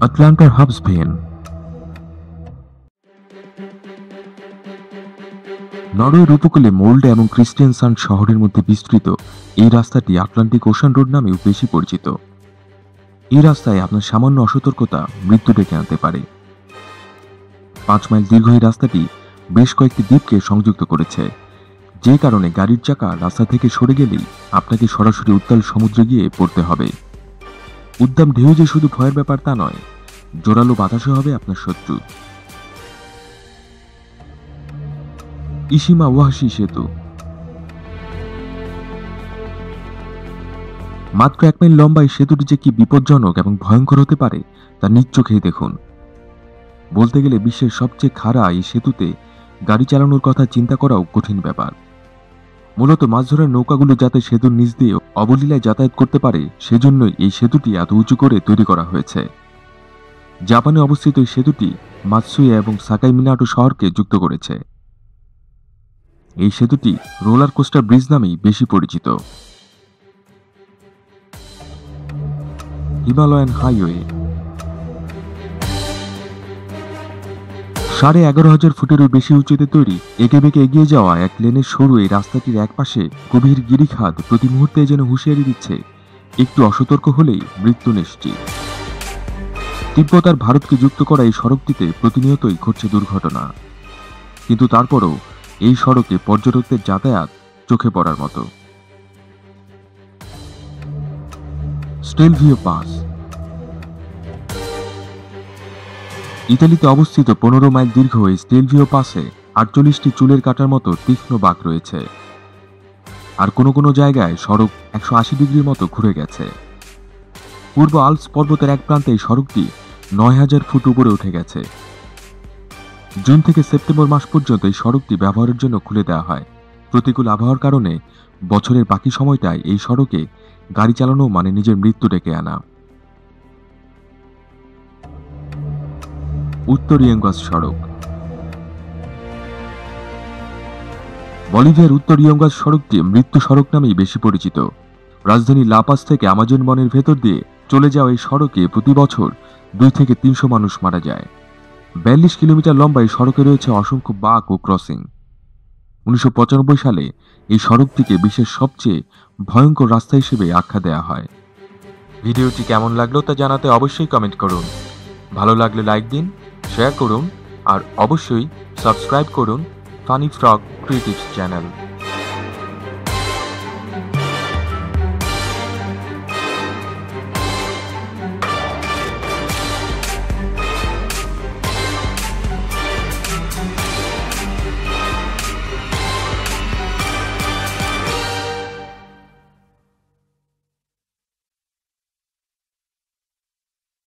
আটলান্টার হাবসভেন। নরওয়ের উপকূলে মোল্ডে এবং ক্রিস্টিয়ানসান্ড শহরের মধ্যে বিস্তৃত এই রাস্তাটি আটলান্টিক ওশান রোড নামেও বেশি পরিচিত। এই রাস্তায় আপনার সামান্য অসতর্কতা মৃত্যু ডেকে আনতে পারে। 5 মাইল দীর্ঘ এই রাস্তাটি বেশ কয়েকটি দ্বীপকে সংযুক্ত করেছে, যে কারণে গাড়ির চাকা রাস্তা থেকে সরে গেলেই আপনাকে সরাসরি উত্তাল সমুদ্রে গিয়ে পড়তে হবে। উদ্দাম ঢেউ যে শুধু ভয়ের ব্যাপার তা নয়, জোরালো বাতাসও হবে আপনার শত্রু। ইশিমা ওয়াহাশি সেতু। মাত্র 1 মাইল লম্বা এই সেতুটি যে কি বিপজ্জনক এবং ভয়ঙ্কর হতে পারে তা নিজ চোখেই দেখুন। বলতে গেলে বিশ্বের সবচেয়ে খাড়া এই সেতুতে গাড়ি চালানোর কথা চিন্তা করাও কঠিন ব্যাপার। মূলত মাছ ধরার নৌকাগুলো যাতে সেতুর নিচ দিয়ে অবলীলায় যাতায়াত করতে পারে, সেজন্যই এই সেতুটি এত উঁচু করে তৈরি করা হয়েছে। জাপানে অবস্থিত এই সেতুটি মাতসুয়ে এবং সাকাই মিনাটো শহরকে যুক্ত করেছে। এই সেতুটি রোলার কোস্টার ব্রিজ নামেই বেশি পরিচিত। Himalayan highway. 11,500 ফুটেরও বেশি উঁচুতে তৈরি এঁকে বেঁকে এগিয়ে যাওয়া এক লেনের সরু এই রাস্তাটির একপাশে গভীর গিরিখাত প্রতি মুহূর্তে যেন হুঁশিয়ারি দিচ্ছে, একটু অসতর্ক হলেই মৃত্যু নিশ্চিত। তিব্বত আর ভারতকে যুক্ত করা এই সড়কটিতে প্রতিনিয়তই ঘটছে দুর্ঘটনা, কিন্তু তারপরও এই সড়কে পর্যটকদের যাতায়াত চোখে পড়ার মতো। স্টেলভিও পাস। ইতালিতে অবস্থিত 15 মাইল দীর্ঘ এই স্টেলভিও পাসে 48টি চুলের কাটার মতো তীক্ষ্ণ বাঁক রয়েছে, আর কোনো কোনো জায়গায় সড়ক 180 ডিগ্রির মতো ঘুরে গেছে। পূর্ব আল্পস পর্বতের এক প্রান্তে এই সড়কটি 9,000 ফুট উপরে উঠে গেছে। জুন থেকে সেপ্টেম্বর মাস পর্যন্ত এই সড়কটি ব্যবহারের জন্য খুলে দেওয়া হয়। প্রতিকূল আবহাওয়ার কারণে বছরের বাকি সময়টায় এই সড়কে গাড়ি চালানো মানে নিজের মৃত্যু ডেকে আনা। উত্তর ইয়ঙ্গাস সড়ক। বলিভিয়ার উত্তর ইয়ঙ্গাস সড়কটি মৃত্যু সড়ক নামেই বেশি পরিচিত। রাজধানী লাপাস থেকে আমাজন বনের ভেতর দিয়ে চলে যাওয়া এই সড়কে প্রতি বছর 2 থেকে 300 মানুষ মারা যায়। 42 কিলোমিটার লম্বা এই সড়কে রয়েছে অসংখ্য বাঁক ও ক্রসিং। 1995 সালে এই সড়কটিকে বিশ্বের সবচেয়ে ভয়ঙ্কর রাস্তা হিসেবে আখ্যা দেওয়া হয়। ভিডিওটি কেমন লাগলো তা জানাতে অবশ্যই কমেন্ট করুন। ভালো লাগলে লাইক দিন, শেয়ার করুন আর অবশ্যই সাবস্ক্রাইব করুন ফানি ফ্রগ ক্রিয়েটিভস চ্যানেল।